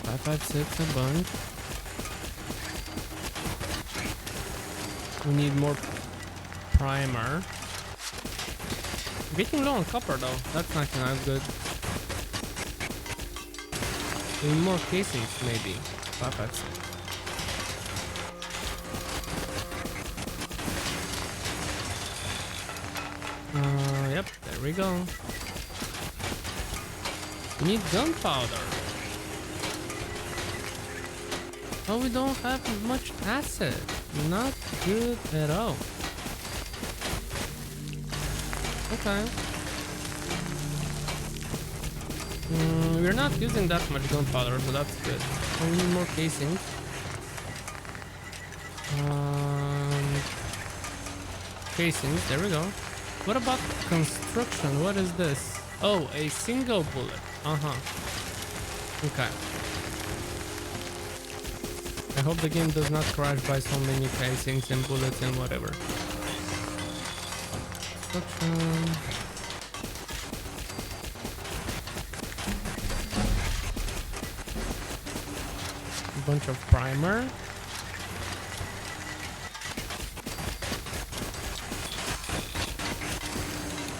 556 a bunch. We need more primer. Getting low on copper though. That's not good. We need more casings maybe. 556. Yep, there we go. We need gunpowder. Oh, we don't have much acid. Not good at all. Okay. We're not using that much gunpowder, so that's good. Oh, we need more casings. Casings, there we go. What about construction? What is this? Oh, a single bullet. Okay. I hope the game does not crash by so many casings and bullets and whatever. Construction. A bunch of primer.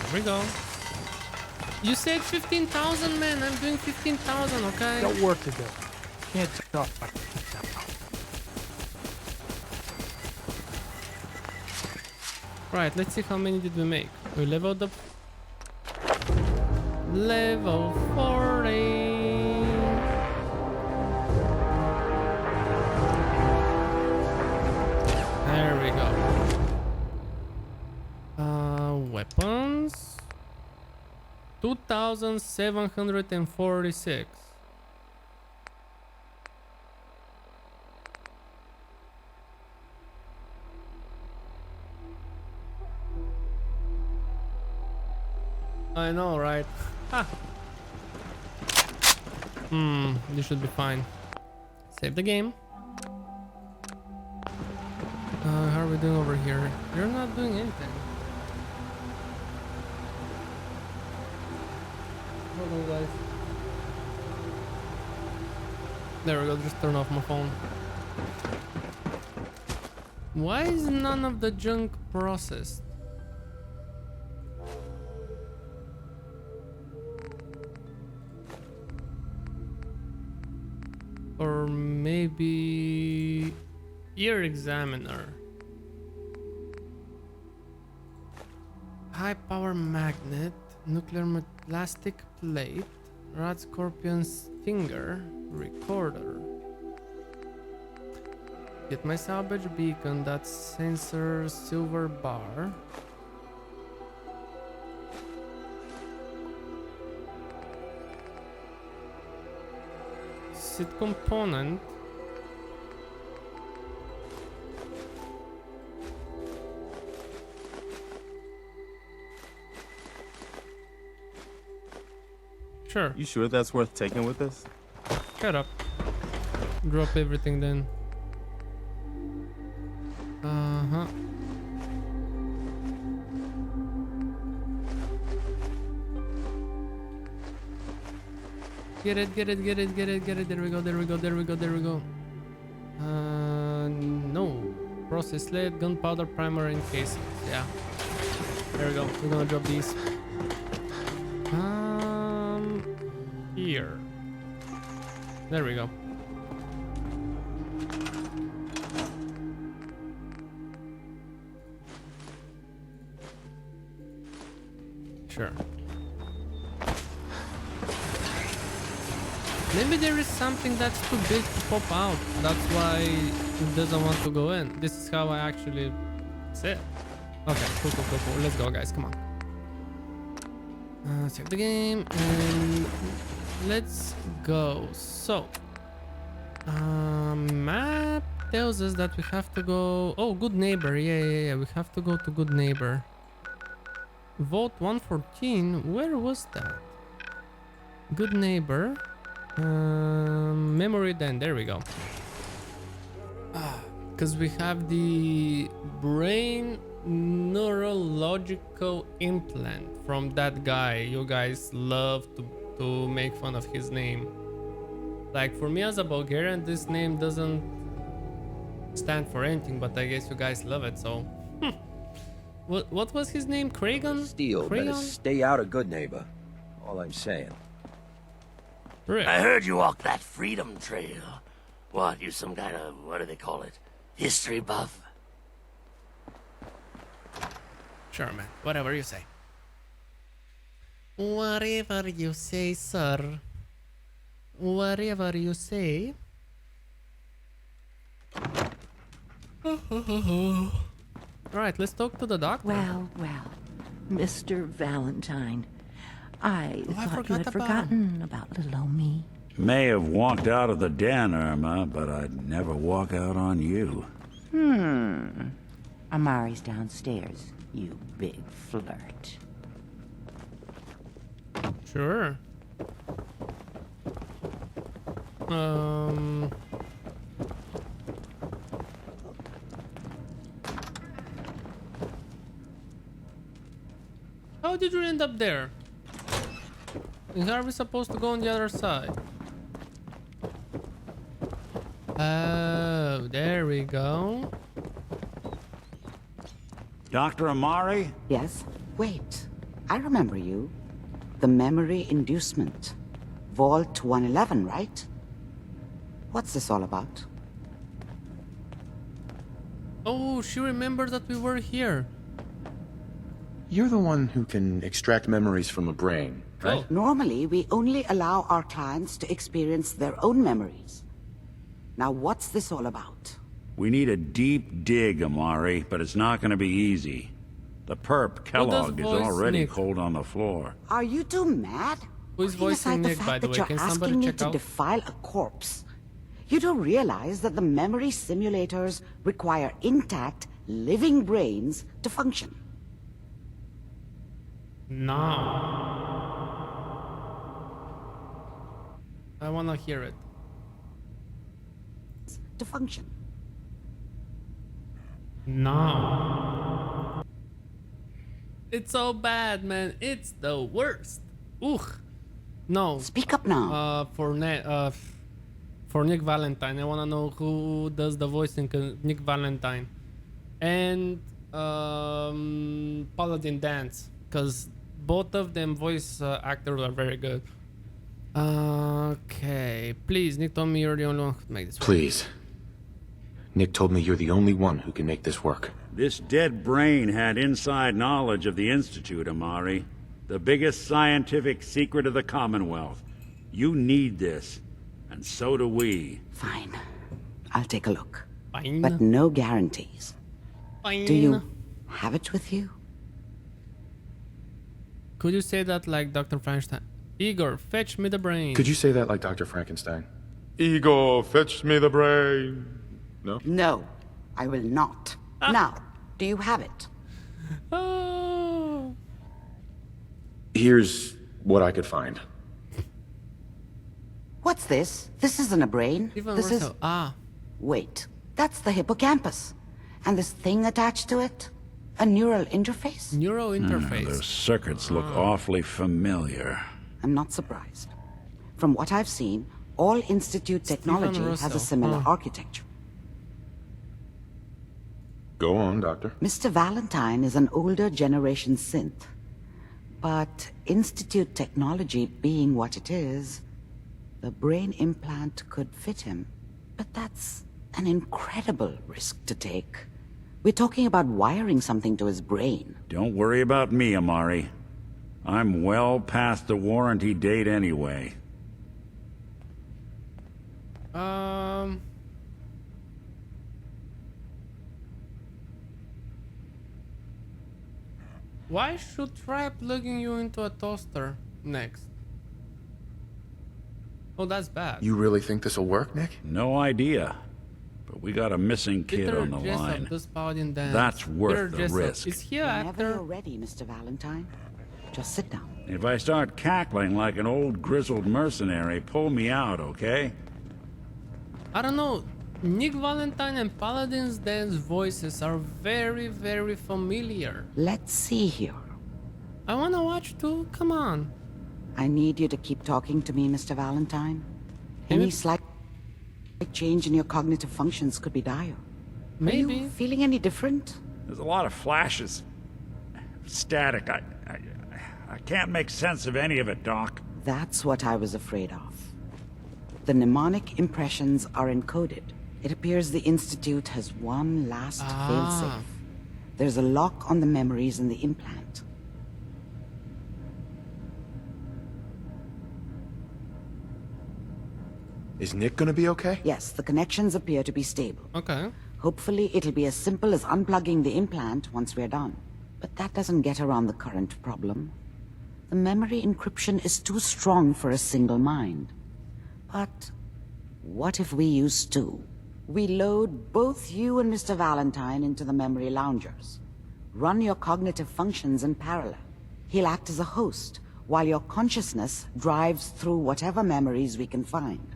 There we go. You said 15,000, man. I'm doing 15,000, okay? Got work to do. Can't talk. Right, let's see how many did we make. We leveled up. Level 40. There we go. Weapons. 2,746. I know, right? This should be fine. Save the game. How are we doing over here? You're not doing anything. Hold on, guys. There we go, just turn off my phone. Why is none of the junk processed? Or maybe ear examiner. High power magnet, nuclear plastic plate, rad scorpion stinger, recorder. Get my salvage beacon, that sensor silver bar. Sit component. Sure. You sure that's worth taking with us? Shut up. Drop everything then. Uh-huh. Get it, get it, get it, get it, get it. There we go, there we go, there we go, there we go. No. Process lead, gunpowder, primer, and casings. Yeah. There we go. We're gonna drop these. Here. There we go. Sure. Maybe there is something that's too big to pop out. That's why it doesn't want to go in. This is how I actually see it. Okay, cool, cool, cool, cool. Let's go, guys. Come on. Save the game and let's go. So, map tells us that we have to go. Oh, good neighbor. Yeah. We have to go to good neighbor. Vault 114. Where was that? Good neighbor. Memory den. There we go. Because we have the brain neurological implant from that guy. You guys love to make fun of his name. Like for me as a Bulgarian, this name doesn't stand for anything, but I guess you guys love it, so. What was his name? Kragan? Steel better Crayon? stay out of Good Neighbor. All I'm saying. Rick. I heard you walk that freedom trail. What, you some kind of, what do they call it? History buff? Sure, man. Whatever you say. Whatever you say, sir. Whatever you say. Alright, let's talk to the doctor. Well, Mr. Valentine, I I thought you forgot had about forgotten about little old me. May have walked out of the den, Irma, but I'd never walk out on you. Amari's downstairs, you big flirt. Sure. How did you end up there? And how are we supposed to go on the other side? Oh, there we go. Dr. Amari? Yes? Wait, I remember you. The memory inducement. Vault 111, right? What's this all about? Oh, she remembers that we were here. You're the one who can extract memories from a brain, right? Oh. Normally, we only allow our clients to experience their own memories. Now, what's this all about? We need a deep dig, Amari, but it's not going to be easy. The perp, Kellogg, is voice already Nick? cold on the floor. Are you two mad? Who's Putting voicing aside the Nick, fact by the that way? you're Can somebody asking me check to out? defile a corpse. You don't realize that the memory simulators require intact, living brains to function. No. I wanna hear it. To function. No. It's so bad, man. It's the worst. Ugh. No. Speak up now. For Nick Valentine, I wanna know who does the voicing. Nick Valentine, and Paladin Dance, because both of them voice actors are very good. Okay, please, Nick told me you're the only one who can make this work. Please. Nick told me you're the only one who can make this work. This dead brain had inside knowledge of the Institute, Amari. The biggest scientific secret of the Commonwealth. You need this, and so do we. Fine. I'll take a look. Fine. But no guarantees. Fine. Do you have it with you? Could you say that like Dr. Frankenstein? Igor, fetch me the brain. Could you say that like Dr. Frankenstein? Igor, fetch me the brain. No? No, I will not. Now, do you have it? Oh. Here's what I could find. What's this? This isn't a brain. Even This worse. is... Ah. Wait, that's the hippocampus. And this thing attached to it? A neural interface? Neural interface. Those circuits look awfully familiar. I'm not surprised. From what I've seen, all Institute technology has Russell. a similar Oh. architecture. Go on, Doctor. Mr. Valentine is an older generation synth. But Institute technology being what it is, the brain implant could fit him. But that's an incredible risk to take. We're talking about wiring something to his brain. Don't worry about me, Amari. I'm well past the warranty date anyway. Why should try plugging you into a toaster next? Oh, that's bad. You really think this'll work, Nick? No idea. But we got a missing kid Peter on the Jessup line. does Paladin Dance. That's worth Peter the Jessup. risk. Is he an Whenever actor? you're ready, Mr. Valentine. Just sit down. If I start cackling like an old grizzled mercenary, pull me out, okay? I don't know. Nick Valentine and Paladin's Dance voices are very, very familiar. Let's see here. I wanna watch too. Come on. I need you to keep talking to me, Mr. Valentine. Any slight change in your cognitive functions could be dire. Are Maybe. you feeling any different? There's a lot of flashes. Static. I can't make sense of any of it, Doc. That's what I was afraid of. The mnemonic impressions are encoded. It appears the Institute has one last failsafe. There's a lock on the memories in the implant. Is Nick gonna be okay? Yes, the connections appear to be stable. Okay. Hopefully it'll be as simple as unplugging the implant once we're done. But that doesn't get around the current problem. The memory encryption is too strong for a single mind. But what if we use two? We load both you and Mr. Valentine into the memory loungers. Run your cognitive functions in parallel. He'll act as a host, while your consciousness drives through whatever memories we can find.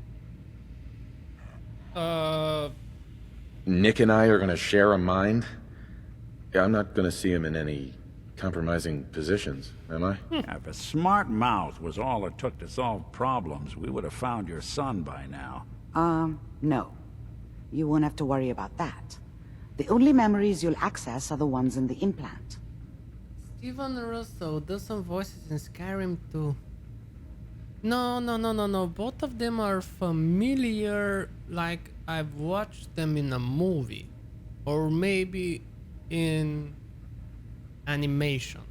Nick and I are gonna share a mind? Yeah, I'm not gonna see him in any compromising positions, am I? If a smart mouth was all it took to solve problems, we would have found your son by now. No. You won't have to worry about that. The only memories you'll access are the ones in the implant. Steven Russo does some voices in Skyrim too. No. Both of them are familiar, like I've watched them in a movie. Or maybe in animation.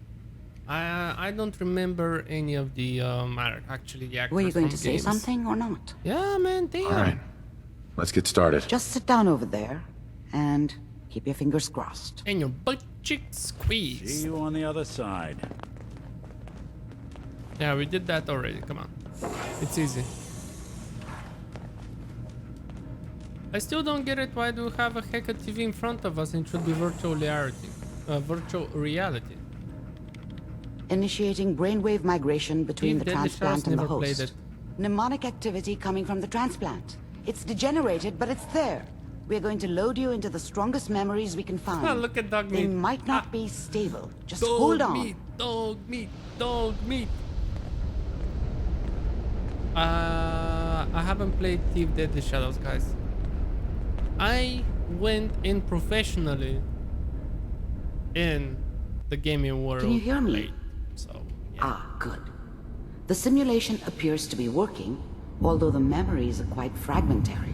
I don't remember any of the actually the actors. Were you going from to say games. something or not? Yeah, man, damn. All right, let's get started. Just sit down over there and keep your fingers crossed. And your butt cheek squeeze. See you on the other side. Yeah, we did that already. Come on. It's easy. I still don't get it. Why do we have a Heka TV in front of us and it should be virtual reality? Virtual reality. Initiating brainwave migration between Steve the Deadly transplant Shots and the never played host. it. Mnemonic activity coming from the transplant. It's degenerated, but it's there. We're going to load you into the strongest memories we can find. Oh, look at dog They meat. might not be stable. Just Dog hold on. meat, dog meat, dog meat. I haven't played Thief Deadly Shadows, guys. I went in professionally in the gaming world. Can you hear me? late, so yeah. Ah, good. The simulation appears to be working, although the memories are quite fragmentary.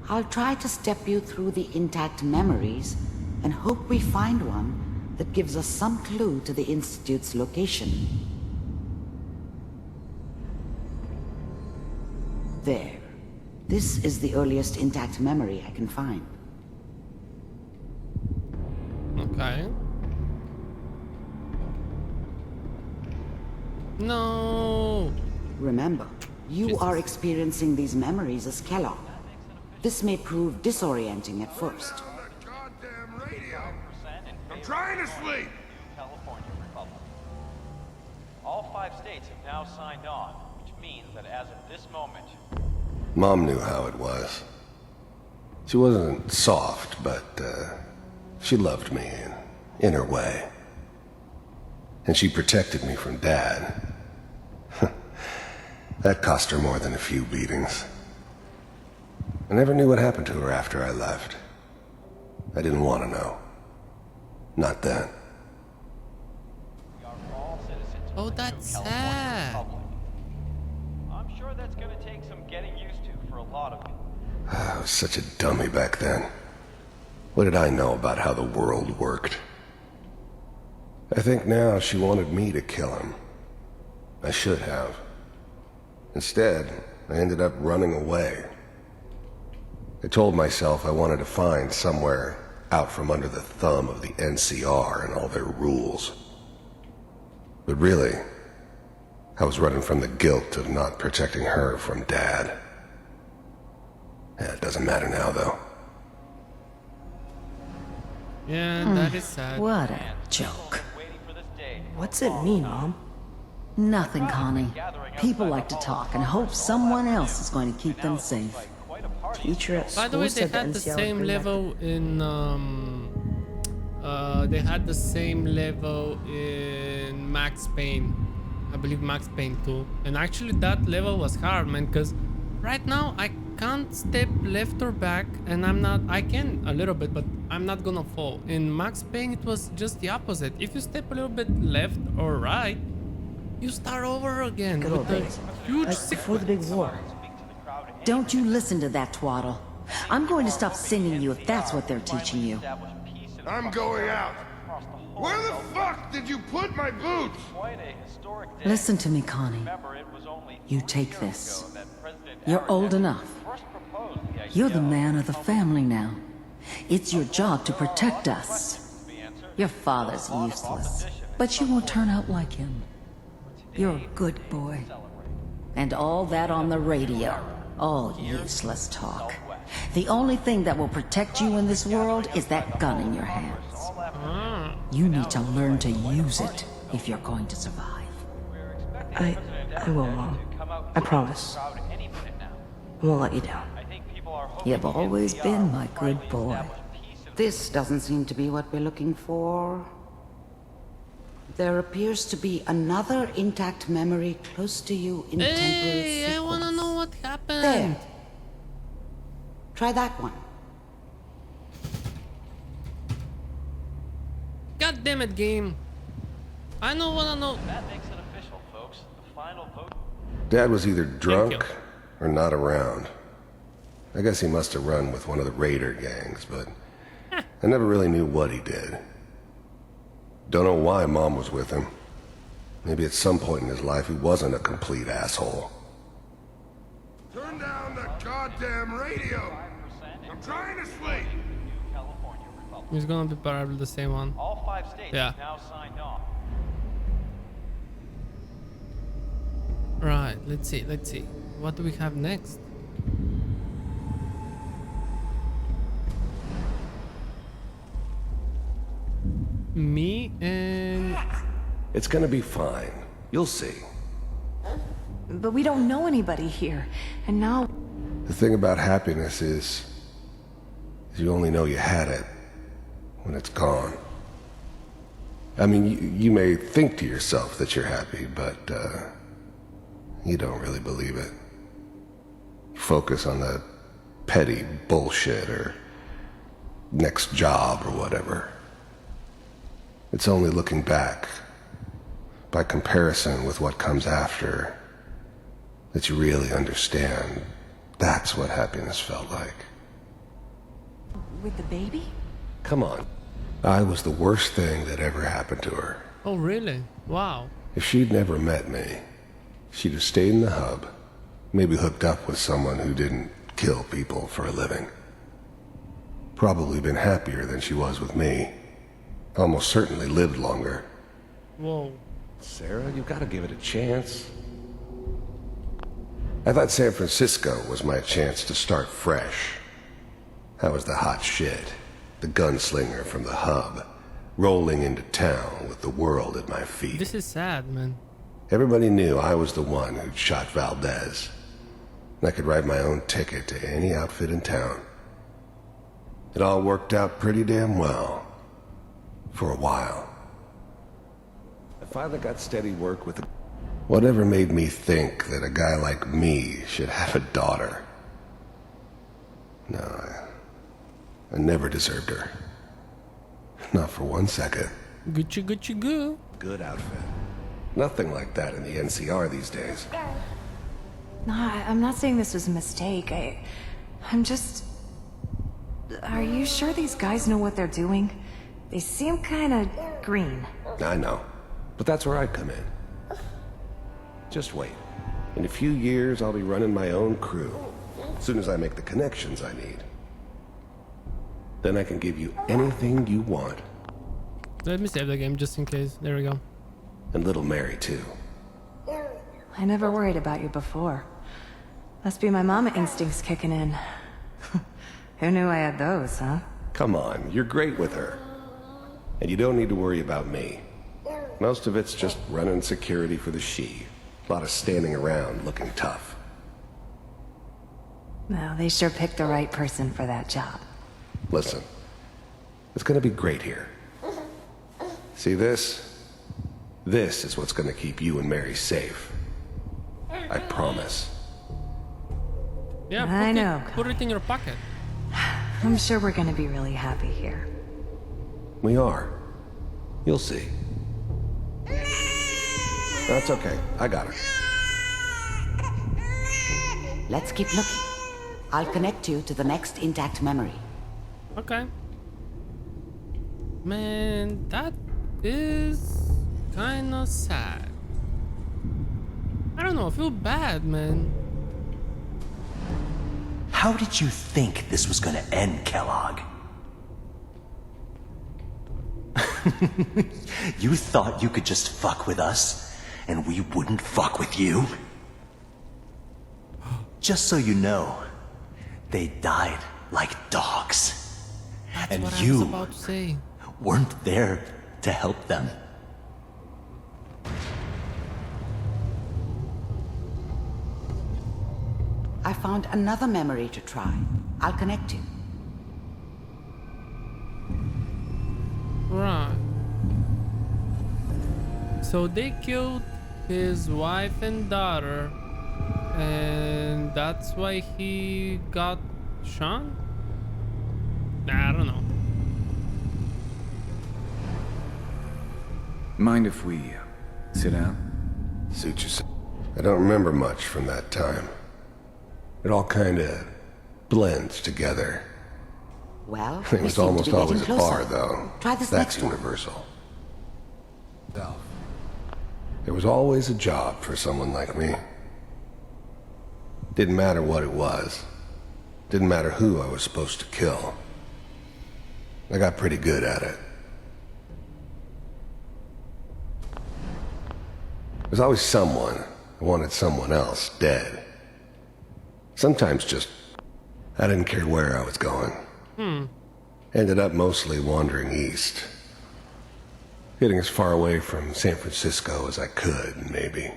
I'll try to step you through the intact memories and hope we find one that gives us some clue to the Institute's location. There. This is the earliest intact memory I can find. Okay. No. Remember, you are experiencing these memories as Kellogg. This may prove disorienting at first. Goddamn radio! I'm trying to sleep! California Republic. All 5 states have now signed on, which means that as of this moment, Mom knew how it was. She wasn't soft, but she loved me in her way. And she protected me from Dad. That cost her more than a few beatings. I never knew what happened to her after I left. I didn't want to know. Not then. we are all citizens of Oh, the that's new California sad. Republic. I'm sure that's going to take some getting used to for a lot of people. I was such a dummy back then. What did I know about how the world worked? I think now she wanted me to kill him. I should have. Instead, I ended up running away. I told myself I wanted to find somewhere out from under the thumb of the NCR and all their rules. But really, I was running from the guilt of not protecting her from Dad. Yeah, it doesn't matter now, though. Yeah, that is sad. What a joke. Waiting for this day. What's it mean, Mom? Nothing, Connie. People like to talk and hope someone else is going to keep them safe. Quite a party. Teacher at By the school way, they said the had the NCR would same bring back level in they had the same level in Max Payne. I believe Max Payne 2. And actually that level was hard, man, because Right now, I can't step left or back, and I can a little bit, but I'm not gonna fall. In Max Payne, it was just the opposite. If you step a little bit left or right, you start over again Good with old a days. huge Like before the big war. Don't you listen to that twaddle. I'm going to stop singing you if that's what they're teaching you. I'm going out. Where the fuck did you put my boots? Listen to me, Connie. You take this. You're old enough. You're the man of the family now. It's your job to protect us. Your father's useless, but you won't turn out like him. You're a good boy. And all that on the radio. All useless talk. The only thing that will protect you in this world is that gun in your hands. You need to learn to use it if you're going to survive. I will, Mom. I promise. I won't let you down. You've always been my good boy. This doesn't seem to be what we're looking for. There appears to be another intact memory close to you in temporal Hey, I sequence. wanna know what happened. There. Try that one. God damn it, game. I wanna know. That makes it official, folks. The final vote. Dad was either you. drunk or not around. I guess he must have run with one of the raider gangs, but I never really knew what he did. Don't know why Mom was with him. Maybe at some point in his life he wasn't a complete asshole. Turn down the goddamn radio! I'm trying to sleep! It's gonna be probably the same one. All 5 states Yeah. have now signed on. Right, let's see. What do we have next? Me and... It's gonna be fine. You'll see. But we don't know anybody here. And now... The thing about happiness is you only know you had it when it's gone. I mean, you may think to yourself that you're happy, but you don't really believe it. You focus on the petty bullshit or next job or whatever. It's only looking back, by comparison with what comes after, that you really understand that's what happiness felt like. With the baby? Come on. I was the worst thing that ever happened to her. Oh, really? Wow. If she'd never met me, she'd have stayed in the hub, maybe hooked up with someone who didn't kill people for a living. Probably been happier than she was with me. Almost certainly lived longer. Whoa. Sarah, you've got to give it a chance. I thought San Francisco was my chance to start fresh. I was the hot shit, the gunslinger from the hub, rolling into town with the world at my feet. This is sad, man. Everybody knew I was the one who'd shot Valdez. And I could write my own ticket to any outfit in town. It all worked out pretty damn well. For a while. I finally got steady work with whatever made me think that a guy like me should have a daughter. No, I never deserved her. Not for 1 second. Gucci goo. Good outfit. Nothing like that in the NCR these days. No, I'm not saying this was a mistake. I'm just... Are you sure these guys know what they're doing? They seem kinda green. I know. But that's where I come in. Just wait. In a few years, I'll be running my own crew. As soon as I make the connections I need. Then I can give you anything you want. Let me save the game just in case. There we go. And little Mary, too. I never worried about you before. Must be my mama instincts kicking in. Who knew I had those, huh? Come on, you're great with her. And you don't need to worry about me. Most of it's just running security for the she. A lot of standing around looking tough. Well, they sure picked the right person for that job. Listen, it's gonna be great here. See this? This is what's gonna keep you and Mary safe. I promise. Yeah, I know. Put it in your pocket. I'm sure we're gonna be really happy here. We are. You'll see. That's okay. I got it. Let's keep looking. I'll connect you to the next intact memory. Okay. Man, that is kind of sad. I don't know, I feel bad, man. How did you think this was gonna end, Kellogg? You thought you could just fuck with us, and we wouldn't fuck with you? Just so you know, they died like dogs. That's And what you I was about to say. weren't there to help them. I found another memory to try. I'll connect you. Right. So they killed his wife and daughter, and that's why he got shot? I don't know. Mind if we sit down? Suit yourself. I don't remember much from that time. It all kinda blends together. Well, It we was seem to almost be getting always a closer. bar, though. Try this That's next one. universal. There was always a job for someone like me. Didn't matter what it was. Didn't matter who I was supposed to kill. I got pretty good at it. There's always someone who wanted someone else dead. Sometimes just, I didn't care where I was going. Ended up mostly wandering east. Getting as far away from San Francisco as I could, maybe.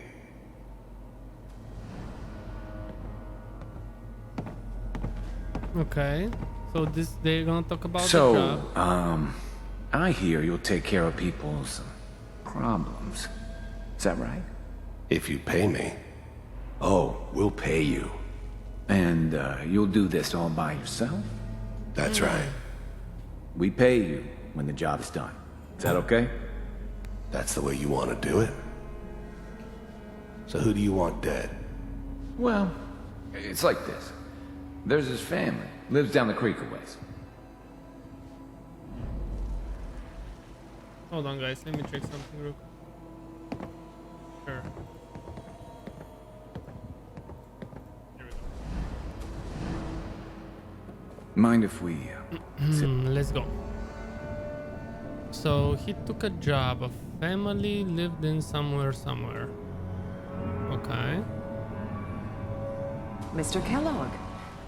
Okay. So this they're gonna talk about the job. So, I hear you'll take care of people's problems. Is that right? If you pay me. Oh, we'll pay you. And, you'll do this all by yourself? That's right. We pay you when the job's done. Is that okay? That's the way you want to do it. So who do you want dead? Well, it's like this. There's his family. Lives down the creek a ways. Hold on, guys. Let me check something real quick. Sure. Here we go. Mind if we... Let's go. So he took a job. A family lived in somewhere. Okay. Mr. Kellogg,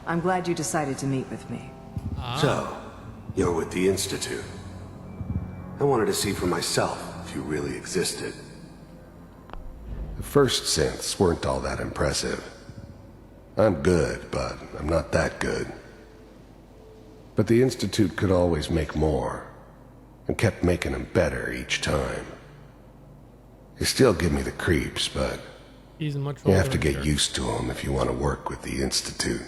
I'm glad you decided to meet with me. So, you're with the Institute. I wanted to see for myself if you really existed. The first synths weren't all that impressive. I'm good, but I'm not that good. But the Institute could always make more, and kept making them better each time. They still give me the creeps, but He's much you older. have to get used to them if you want to work with the Institute.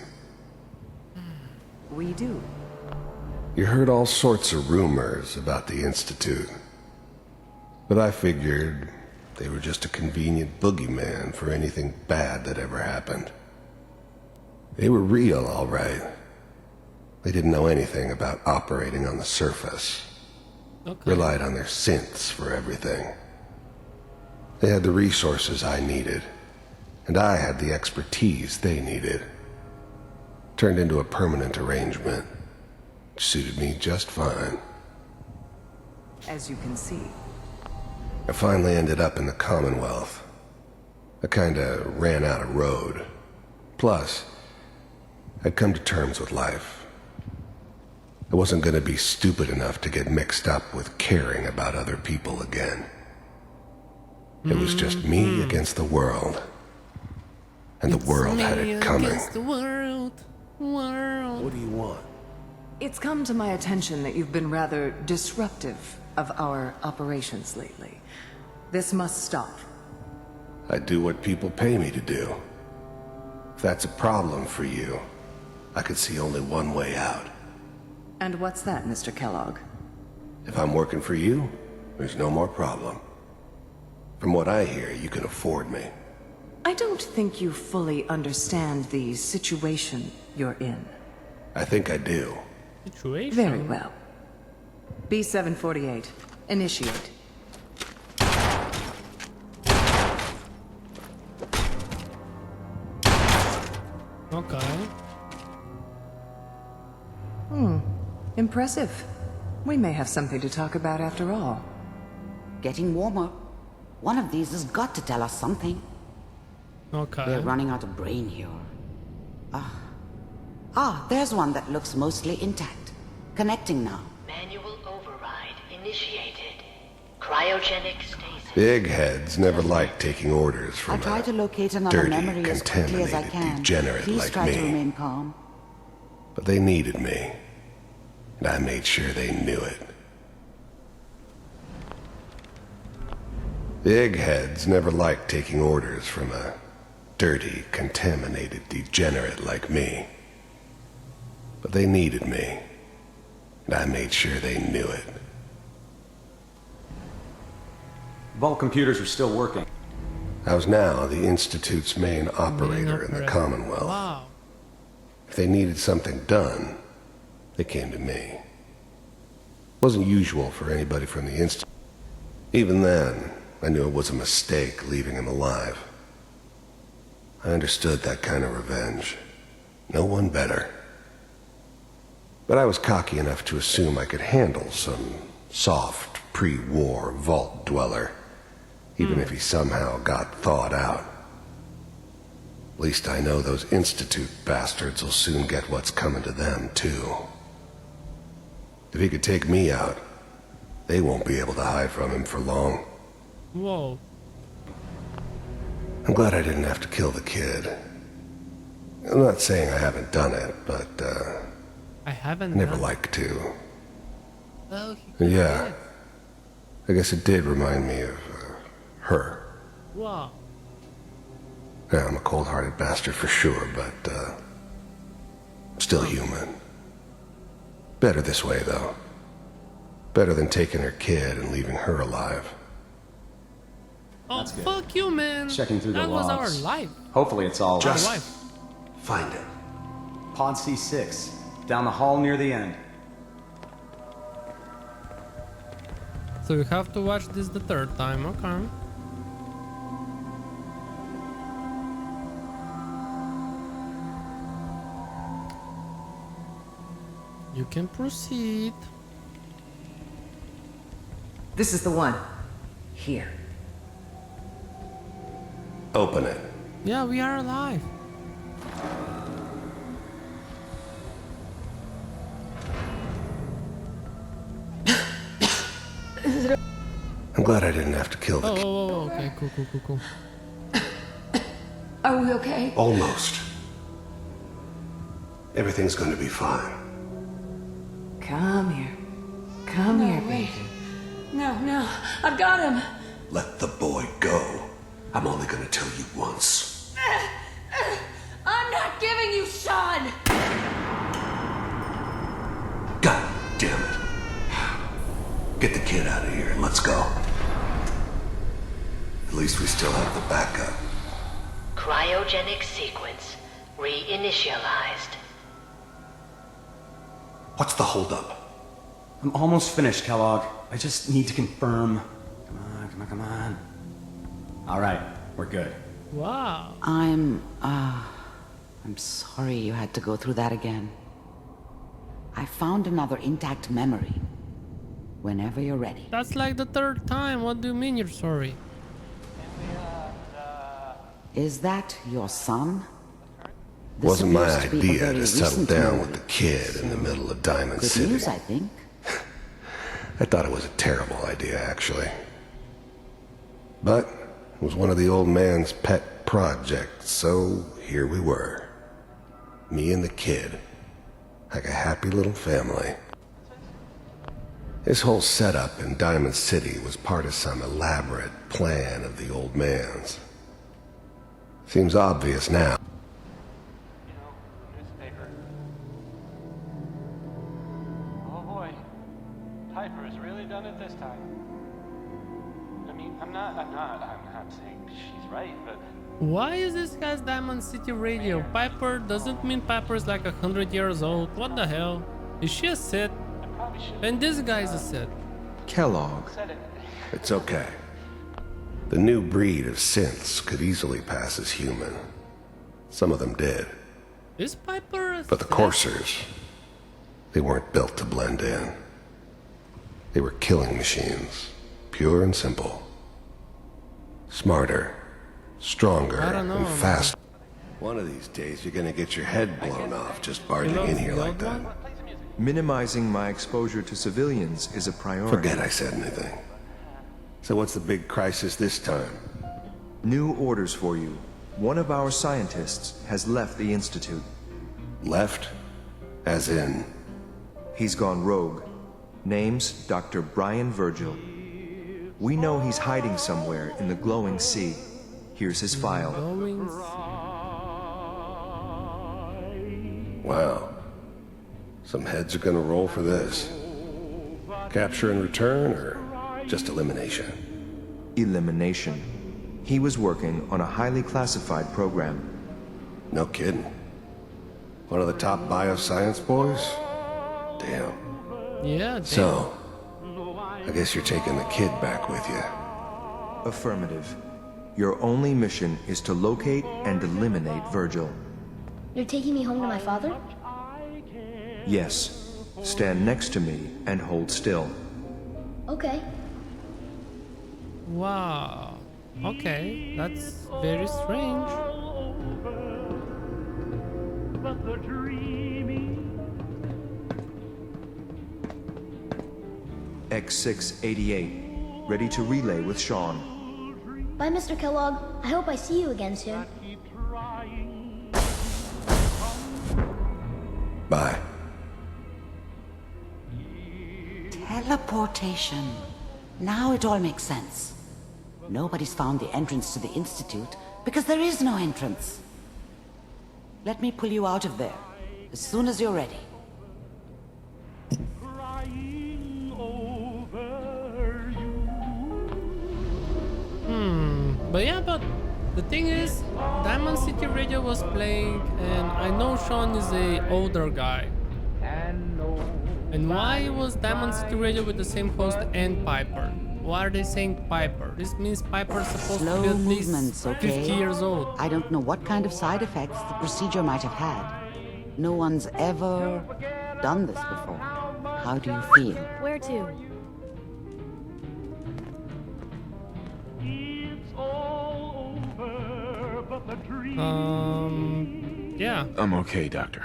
We do. You heard all sorts of rumors about the Institute. But I figured they were just a convenient boogeyman for anything bad that ever happened. They were real, all right. They didn't know anything about operating on the surface. Okay. Relied on their synths for everything. They had the resources I needed, and I had the expertise they needed. Turned into a permanent arrangement. Suited me just fine. As you can see. I finally ended up in the Commonwealth. I kinda ran out of road. Plus, I'd come to terms with life. I wasn't gonna be stupid enough to get mixed up with caring about other people again. It was just me against the world. And the world had it coming. Against the world. What do you want? It's come to my attention that you've been rather disruptive of our operations lately. This must stop. I do what people pay me to do. If that's a problem for you, I could see only one way out. And what's that, Mr. Kellogg? If I'm working for you, there's no more problem. From what I hear, you can afford me. I don't think you fully understand the situation you're in. I think I do. Situation. Very well. B-748, initiate. Okay. Impressive. We may have something to talk about after all. Getting warmer. One of these has got to tell us something. Okay. We're running out of brain here. There's one that looks mostly intact. Connecting now. Manual override initiated. Cryogenic stasis. Big heads never like taking orders I from try a to locate another dirty, memory as quickly as I contaminated can. degenerate Please like try to me. remain calm. But they needed me, and I made sure they knew it. Big heads never like taking orders from a dirty, contaminated degenerate like me. But they needed me, and I made sure they knew it. Vault computers are still working. I was now the Institute's main operator in the Commonwealth. Wow. If they needed something done, they came to me. Wasn't usual for anybody from the Institute. Even then, I knew it was a mistake leaving him alive. I understood that kind of revenge. No one better. But I was cocky enough to assume I could handle some soft, pre-war vault dweller, even if he somehow got thawed out. At least I know those Institute bastards will soon get what's coming to them, too. If he could take me out, they won't be able to hide from him for long. Whoa. I'm glad I didn't have to kill the kid. I'm not saying I haven't done it, but, I haven't. I never done- liked to. Oh, Yeah. I guess it did remind me of, her. Wow. Yeah, I'm a cold-hearted bastard for sure, but, still human. Better this way, though. Better than taking her kid and leaving her alive. Oh, That's good. fuck you, man. Checking through the that was our logs. life. Hopefully it's all Just- Our life. Find him. Pod C6, down the hall near the end. So you have to watch this the third time, okay. You can proceed. This is the one. Here. Open it. Yeah, we are alive. I'm glad I didn't have to kill the Oh, kid. okay, cool. Are we okay? Almost. Everything's going to be fine. Come here. Come here, baby. No, I've got him. Let the boy go. I'm only going to tell you once. I'm not giving you Sean. God damn it. Get the kid out of here and let's go. At least we still have the backup. Cryogenic sequence reinitialized. What's the holdup? I'm almost finished, Kellogg. I just need to confirm. Come on. All right, we're good. Wow. I'm sorry you had to go through that again. I found another intact memory. Whenever you're ready. That's like the third time. What do you mean you're sorry? Is that your son? This Wasn't my appears to be a idea very to settle recent down memory. with the kid in the middle of Diamond Good City. news, I think. I thought it was a terrible idea, actually. But it was one of the old man's pet projects, so here we were. Me and the kid. Like a happy little family. This whole setup in Diamond City was part of some elaborate plan of the old man's. Seems obvious now. Piper's really done it this time. I mean, I'm not saying she's right, but Why is this guy's Diamond City radio? Piper doesn't mean Piper's like 100 years old. What the hell? Is she a Sith? I probably should. And this guy's a Sith. Kellogg, Said it. it's okay. The new breed of synths could easily pass as human. Some of them did. Is Piper a But the Sith? coursers, they weren't built to blend in. They were killing machines, pure and simple. Smarter, stronger, I don't know, and man. fast. One of these days, you're gonna get your head blown off just barging in here like that. Minimizing my exposure to civilians is a priority. Forget I said anything. So what's the big crisis this time? New orders for you. One of our scientists has left the Institute. Left? As in? He's gone rogue. Name's Dr. Brian Virgil. We know he's hiding somewhere in the glowing sea. Here's his file. Going Wow. Some heads are gonna roll for this. Capture and return, or just elimination? Elimination. He was working on a highly classified program. No kidding. One of the top bioscience boys? Damn. Yeah, damn. So, I guess you're taking the kid back with you. Affirmative. Your only mission is to locate and eliminate Virgil. You're taking me home to my father? Yes. Stand next to me and hold still. Okay. Wow. Okay, that's very strange. X688. Ready to relay with Sean. Bye, Mr. Kellogg. I hope I see you again soon. Bye. Teleportation. Now it all makes sense. Nobody's found the entrance to the Institute because there is no entrance. Let me pull you out of there as soon as you're ready. But yeah, but the thing is, Diamond City Radio was playing, and I know Sean is a older guy. And why was Diamond City Radio with the same host and Piper? Why are they saying Piper? This means Piper's supposed to be Slow at least movements, okay? 50 years old. I don't know what kind of side effects the procedure might have had. No one's ever done this before. How do you feel? Where to? Yeah. I'm okay, Doctor.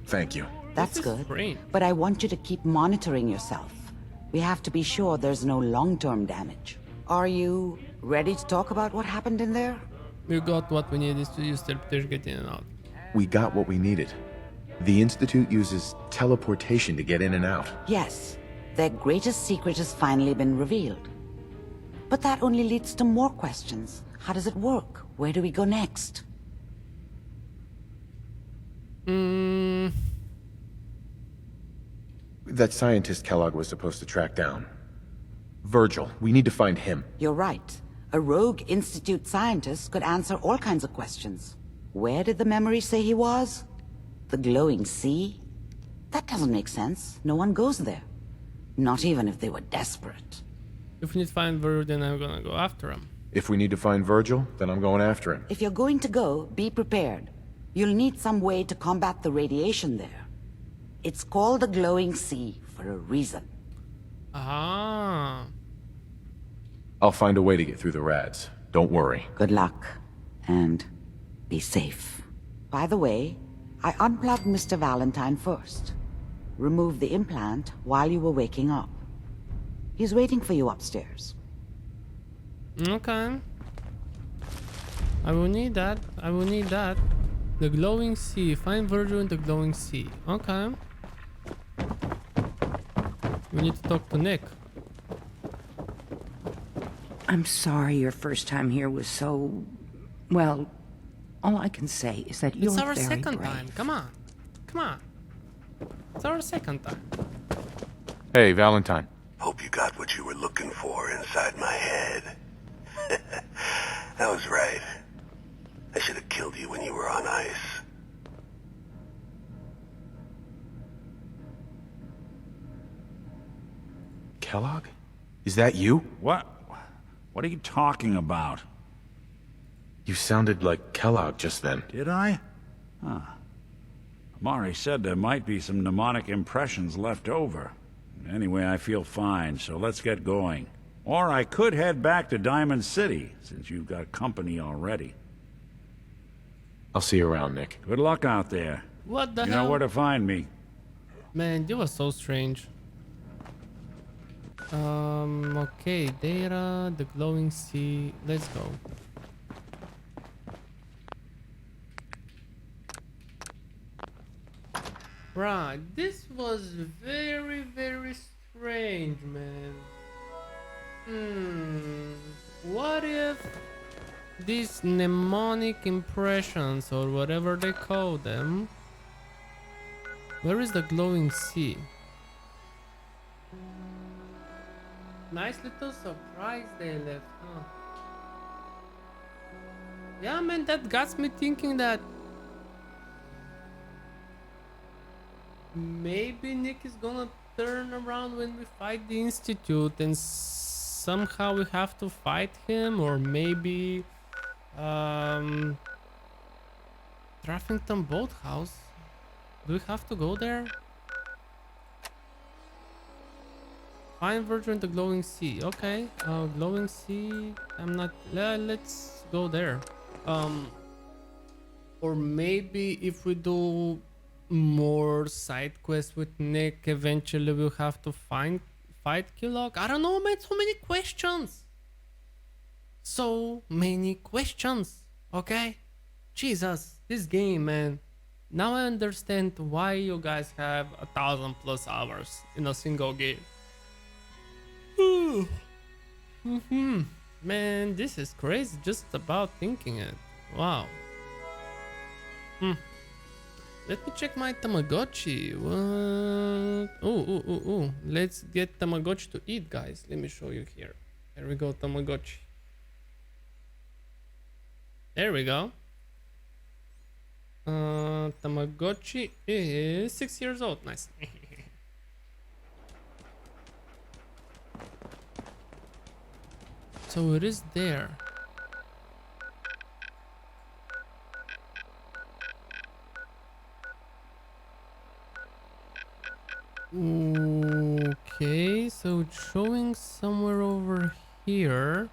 Thank you. That's This is good. great. But I want you to keep monitoring yourself. We have to be sure there's no long-term damage. Are you ready to talk about what happened in there? We got what we needed to use teleportation to get in and out. We got what we needed. The Institute uses teleportation to get in and out. Yes, their greatest secret has finally been revealed. But that only leads to more questions. How does it work? Where do we go next? That scientist Kellogg was supposed to track down. Virgil, we need to find him. You're right. A rogue Institute scientist could answer all kinds of questions. Where did the memory say he was? The glowing sea? That doesn't make sense. No one goes there. Not even if they were desperate. If we need to find Virgil, then I'm gonna go after him. If we need to find Virgil, then I'm going after him. If you're going to go, be prepared. You'll need some way to combat the radiation there. It's called the glowing sea for a reason. Ah. I'll find a way to get through the rads. Don't worry. Good luck. And be safe. By the way, I unplugged Mr. Valentine first. Removed the implant while you were waking up. He's waiting for you upstairs. Okay. I will need that. I will need that. The glowing sea. Find Virgil in the glowing sea. Okay. We need to talk to Nick. I'm sorry your first time here was so... Well, all I can say is that you're It's our very second brave. time. Come on. Come on. It's our second time. Hey, Valentine. Hope you got what you were looking for inside my head. I was right. I should have killed you when you were on ice. Kellogg? Is that you? What? What are you talking about? You sounded like Kellogg just then. Did I? Huh. Amari said there might be some mnemonic impressions left over. Anyway, I feel fine, so let's get going. Or I could head back to Diamond City, since you've got company already. I'll see you around, Nick. Good luck out there. What the You hell? know where to find me. Man, you was so strange. Okay, data, the glowing sea. Let's go. Right, this was very, very strange, man. What if these mnemonic impressions, or whatever they call them... Where is the glowing sea? Nice little surprise they left, huh? Yeah, man, that got me thinking that maybe Nick is gonna turn around when we fight the Institute, and somehow we have to fight him, or maybe Traffington Boathouse. Do we have to go there? Find Virgil in the glowing sea. Okay, glowing sea. I'm not. Let's go there. Or maybe if we do more side quests with Nick, eventually we'll have to fight Kellogg. I don't know, man. So many questions. So many questions. Okay, Jesus, this game, man. Now I understand why you guys have 1,000+ hours in a single game. Man, this is crazy just about thinking it. Wow. Let me check my Tamagotchi. What? Oh. Let's get Tamagotchi to eat, guys. Let me show you here. There we go, Tamagotchi. There we go. Tamagotchi is 6 years old. Nice. So it is there. Okay, so it's showing somewhere over here.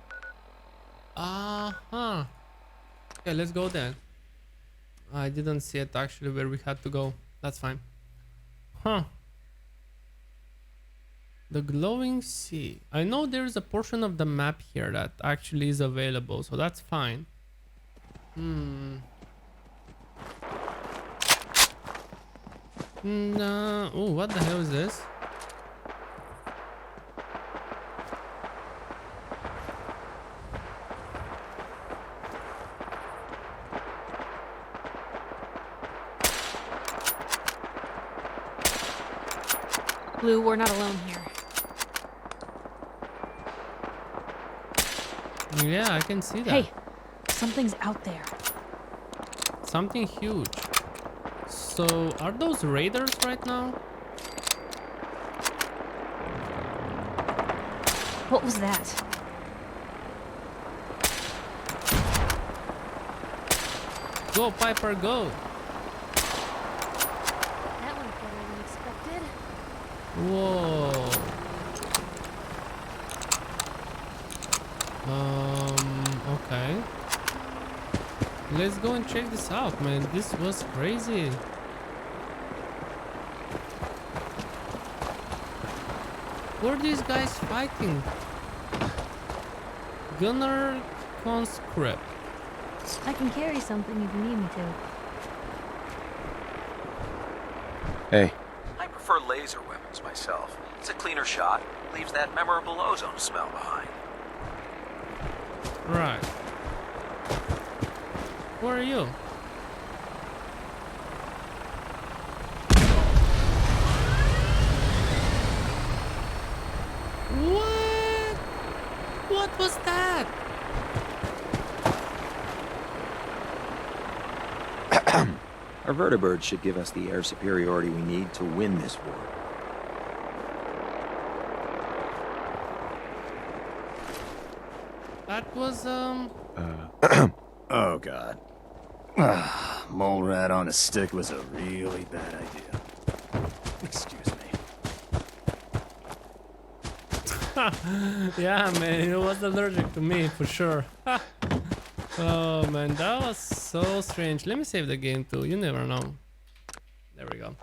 Okay, let's go then. I didn't see it actually where we had to go. That's fine. Huh. The glowing sea. I know there is a portion of the map here that actually is available, so that's fine. No. Oh, what the hell is this? Blue, we're not alone here. Yeah, I can see that. Hey, something's out there. Something huge. So, are those raiders right now? What was that? Go, Piper, go! That went better than expected. Whoa. Okay. Let's go and check this out, man. This was crazy. Who are these guys fighting? Gunner Conscript. I can carry something if you need me to. Hey. I prefer laser weapons myself. It's a cleaner shot, leaves that memorable ozone smell behind. Right. Who are you? What was that? Our vertibird should give us the air superiority we need to win this war. That was, Oh, God. Mole rat on a stick was a really bad idea. Excuse me. yeah, man, he was allergic to me for sure. Oh man, that was so strange. Let me save the game too. You never know. There we go.